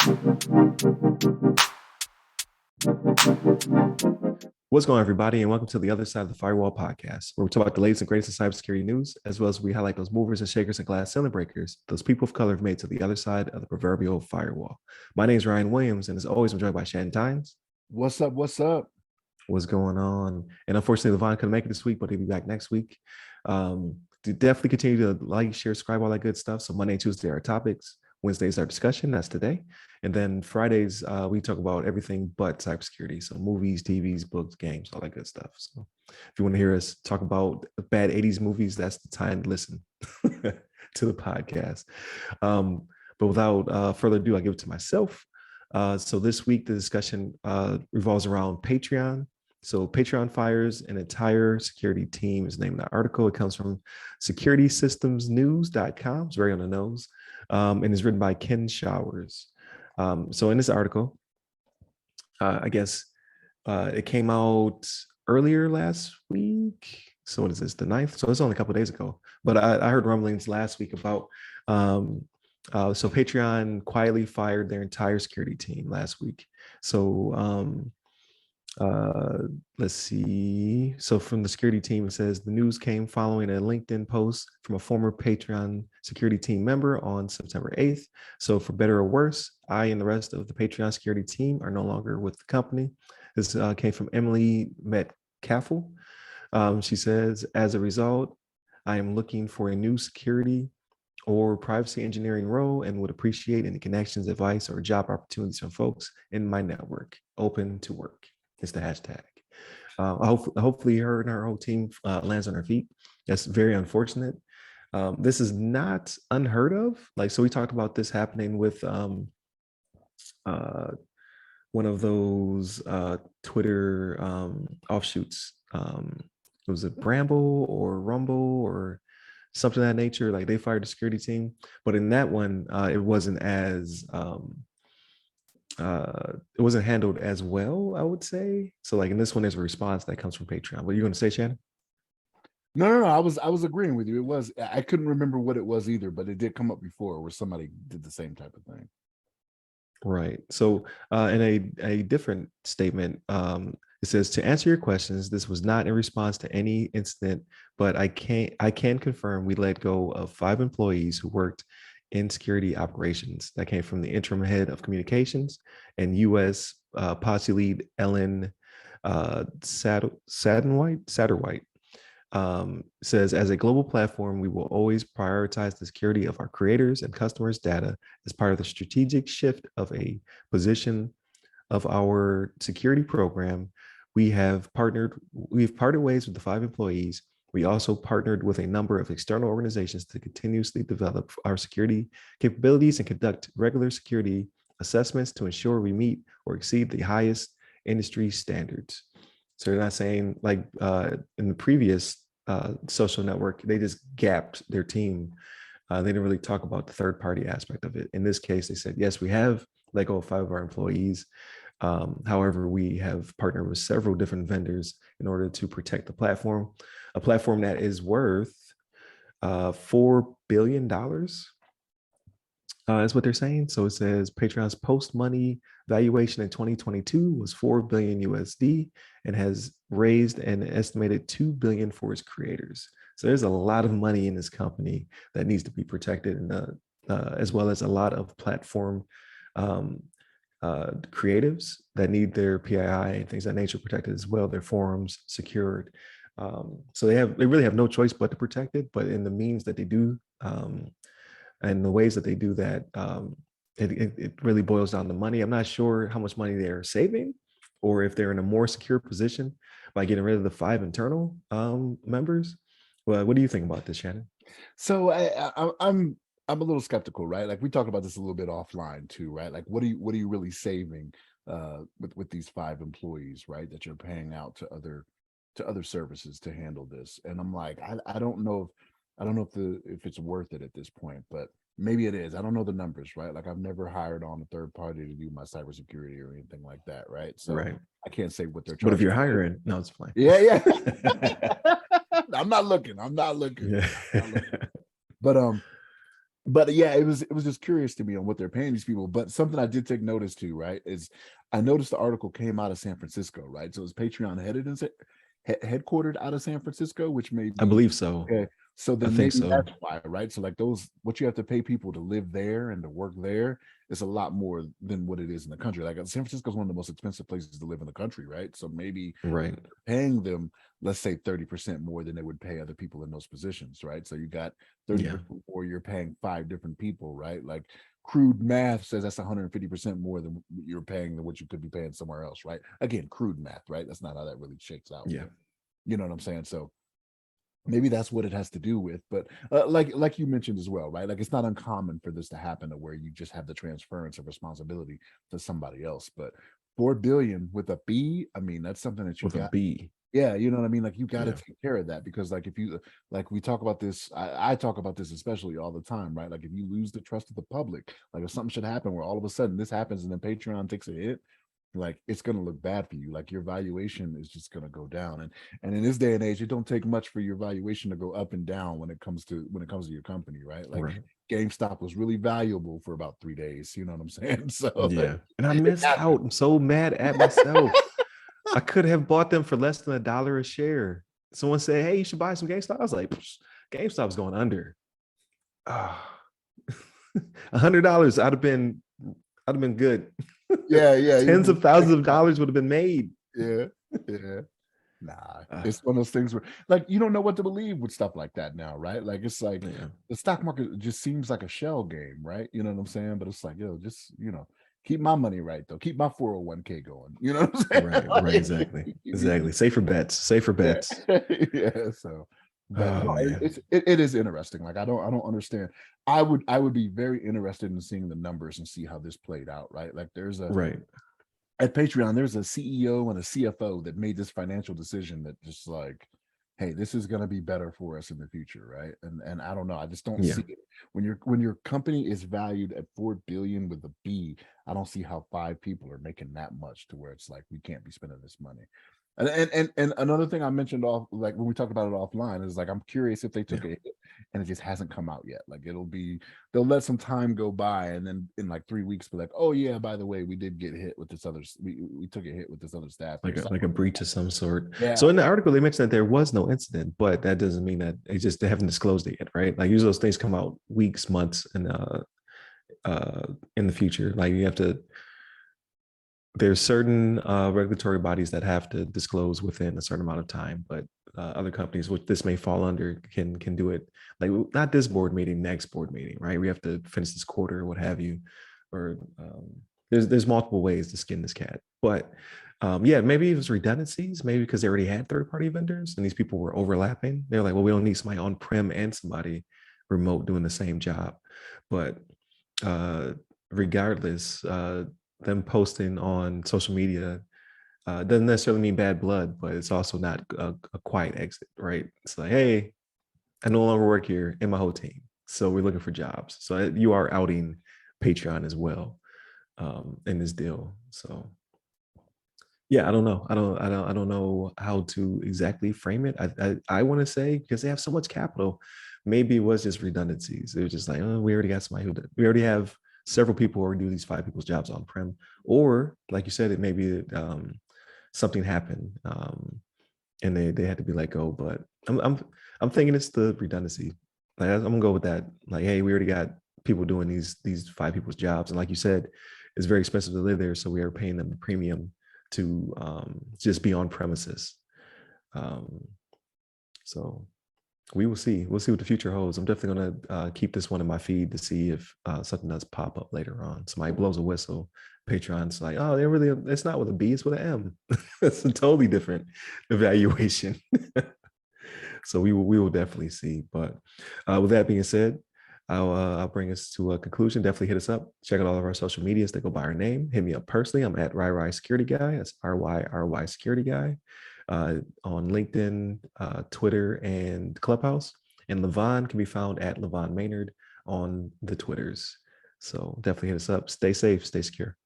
What's going on, everybody, and welcome to the other side of the Firewall podcast, where we talk about the latest and greatest in cybersecurity news, as well as we highlight those movers and shakers and glass ceiling breakers, those people of color have made to the other side of the proverbial firewall. My name is Ryan Williams, and as always, I'm joined by Shannon Tynes. What's up? What's up? What's going on? And unfortunately, Levon couldn't make it this week, but he'll be back next week. Definitely continue to like, share, subscribe, all that good stuff. So Monday and Tuesday are topics. Wednesdays our discussion. That's today. And then Fridays, we talk about everything but cybersecurity. So movies, TVs, books, games, all that good stuff. So if you want to hear us talk about bad 80s movies, that's the time to listen to the podcast. But without further ado, I give it to myself. So this week, the discussion revolves around Patreon. So Patreon fires an entire security team is named in the article. It comes from securitysystemsnews.com. It's very on the nose. And is written by Ken Showers. So in this article, I guess it came out earlier last week. So what is this, the 9th? So it's only a couple of days ago. But I heard rumblings last week about, so Patreon quietly fired their entire security team last week. So let's see. So from the security team, it says the news came following a LinkedIn post from a former Patreon security team member on September 8th. So for better or worse, I and the rest of the Patreon security team are no longer with the company. This came from Emily Metcalf. She says, as a result, I am looking for a new security or privacy engineering role and would appreciate any connections, advice, or job opportunities from folks in my network. Open to work. It's the hashtag. Hopefully her and her whole team lands on her feet. That's very unfortunate. This is not unheard of. So we talked about this happening with one of those Twitter offshoots. Was it Bramble or Rumble or something of that nature? Like they fired the security team, but in that one, it wasn't as it wasn't handled as well, I would say. So like in this one, there's a response that comes from Patreon. What are you going to say, Shannon? No. I was agreeing with you. I couldn't remember what it was either, but it did come up before where somebody did the same type of thing. Right. So in a different statement, it says, to answer your questions, this was not in response to any incident, but I can confirm we let go of 5 employees who worked in security operations. That came from the interim head of communications and U.S. policy lead Ellen Satterwhite. Says, as a global platform, we will always prioritize the security of our creators and customers' data as part of the strategic shift of a position of our security program. We've parted ways with the 5 employees. We also partnered with a number of external organizations to continuously develop our security capabilities and conduct regular security assessments to ensure we meet or exceed the highest industry standards. So they're not saying like in the previous social network, they just gapped their team. They didn't really talk about the third party aspect of it. In this case, they said, yes, we have let go of 5 of our employees. However, we have partnered with several different vendors in order to protect the platform, a platform that is worth $4 billion. That's what they're saying. So it says Patreon's post-money valuation in 2022 was $4 billion USD and has raised an estimated $2 billion for its creators. So there's a lot of money in this company that needs to be protected, and as well as a lot of platform creatives that need their PII and things of that nature protected as well, their forums secured. So they really have no choice but to protect it, but in the means that they do, and the ways that they do that, it really boils down to money. I'm not sure how much money they're saving, or if they're in a more secure position by getting rid of the 5 internal members. Well, what do you think about this, Shannon? So I'm a little skeptical, right? Like we talked about this a little bit offline too, right? Like what are you really saving with these 5 employees, right? That you're paying out to other services to handle this. And I'm like, I don't know if it's worth it at this point, but maybe it is. I don't know the numbers, right? Like I've never hired on a third party to do my cybersecurity or anything like that, right? So right. I can't say what they're charging. But if you're hiring, no, it's fine. Yeah. I'm not looking. Yeah. But but yeah, it was just curious to me on what they're paying these people. But something I did take notice to, right, is I noticed the article came out of San Francisco, right? So is Patreon headquartered out of San Francisco, which may I be believe so. okay. So I then think maybe so. that's why, right? So like those, what you have to pay people to live there and to work there is a lot more than what it is in the country. Like San Francisco is one of the most expensive places to live in the country, right? So maybe Right. paying them, let's say 30% more than they would pay other people in those positions, right? So you got Yeah. 30% more, you're paying 5 different people, right? Like crude math says that's 150% more than you're paying than what you could be paying somewhere else, right? Again, crude math, right? That's not how that really shakes out, Yeah. but you know what I'm saying? So maybe that's what it has to do with. But like you mentioned as well, right? Like it's not uncommon for this to happen to where you just have the transference of responsibility to somebody else. But 4 billion with a B, I mean, that's something that you With a got. B. Yeah, you know what I mean? Like you got to Yeah. take care of that, because like if you, like we talk about this, I talk about this especially all the time, right? Like if you lose the trust of the public, like if something should happen where all of a sudden this happens and then Patreon takes a hit, like it's going to look bad for you. Like your valuation is just going to go down. And in this day and age, it don't take much for your valuation to go up and down when it comes to your company, right? Like Right. GameStop was really valuable for about 3 days, you know what I'm saying? So Yeah. And I it missed happened. out. I'm so mad at myself. I could have bought them for less than $1 a share. Someone said, "Hey, you should buy some GameStop." I was like, "GameStop's going under." Ah, $100. I'd have been good. Yeah, yeah, you've Tens been of thousands of checking out. dollars would have been made. Yeah, yeah. Nah, Ah, it's one of those things where like you don't know what to believe with stuff like that now, right? Like it's like yeah. the stock market just seems like a shell game, right? You know what I'm saying? But it's like, yo, just keep my money right though. Keep my 401k going. You know what I'm saying? Right. Right. Like, Exactly. Exactly. Safer bets. Safer yeah, bets. yeah. So, but Oh no, man. it is interesting. Like I don't understand. I would be very interested in seeing the numbers and see how this played out, right? Like there's a Right. at Patreon, there's a CEO and a CFO that made this financial decision that just like, hey, this is going to be better for us in the future, right? And I don't know, I just don't Yeah. see it when your company is valued at 4 billion with a B. I don't see how 5 people are making that much to where it's like we can't be spending this money. And another thing I mentioned off, like when we talked about it offline, is like I'm curious if they took Yeah. a hit and it just hasn't come out yet. Like they'll let some time go by and then in like 3 weeks be like, oh yeah, by the way, we did get hit with this other, we took a hit with this other staff here. Like a breach of some sort. Yeah, So in the article, they mentioned that there was no incident, but that doesn't mean that they haven't disclosed it yet, right? Like usually those things come out weeks, months, and in the future. Like you have to. There's certain regulatory bodies that have to disclose within a certain amount of time, but other companies, which this may fall under, can do it like not this board meeting, next board meeting, right? We have to finish this quarter, or what have you, or there's multiple ways to skin this cat. But yeah, maybe it was redundancies, maybe because they already had third party vendors and these people were overlapping. They're like, well, we don't need somebody on prem and somebody remote doing the same job, but uh, regardless. Them posting on social media doesn't necessarily mean bad blood, but it's also not a quiet exit, right? It's like, hey, I no longer work here in my whole team, so we're looking for jobs. So you are outing Patreon as well in this deal. So yeah, I don't know. I don't know how to exactly frame it. I want to say because they have so much capital, maybe it was just redundancies. It was just like, oh, we already got somebody we already have several people who already do these 5 people's jobs on prem, or like you said, it maybe something happened and they had to be let go. But I'm thinking it's the redundancy. Like I'm gonna go with that. Like, hey, we already got people doing these 5 people's jobs, and like you said, it's very expensive to live there, so we are paying them the premium to just be on premises. Um, so we will see. We'll see what the future holds. I'm definitely going to keep this one in my feed to see if something does pop up later on. Somebody blows a whistle. Patreon's like, oh, they're really, it's not with a B, it's with an M. It's a totally different evaluation. So we will definitely see. But with that being said, I'll bring us to a conclusion. Definitely hit us up. Check out all of our social medias that go by our name. Hit me up personally. I'm at RyRy Security Guy. That's RYRY Security Guy on LinkedIn, Twitter, and Clubhouse. And Levon can be found at Levon Maynard on the Twitters. So definitely hit us up. Stay safe, stay secure.